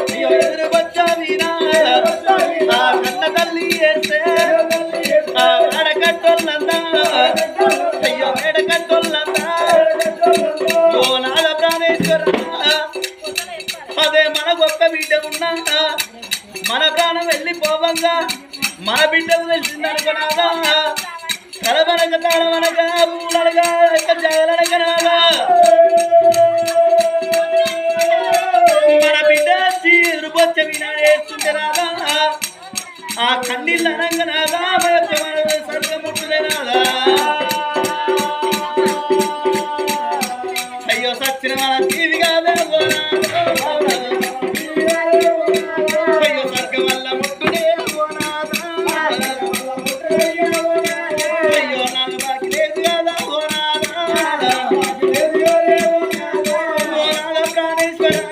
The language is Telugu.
అయ్యో ఎదురుకొచ్చా వీరా ఆ కన్న తల్లి వేస్తే ఆ ఆడకట్టోళ్ళంతా అయ్యో ఏడకట్టోళ్ళంతా ఓ నాద ప్రాణేశ్వర అదే మన గొప్ప బిడ్డ ఉన్నా మన ప్రాణం వెళ్ళిపోవంగా మన బిడ్డకు తెలిసిందనుకున్నాగా కలవనక తాళవనక పూలనగా జగలనకనాగా మన బిడ్డ ఎదురుకొచ్చ వినాడేస్తుంటే రాగా ఆ కన్నీళ్ళ అనంగనాగా స్వర్గముట్టుదే నాగా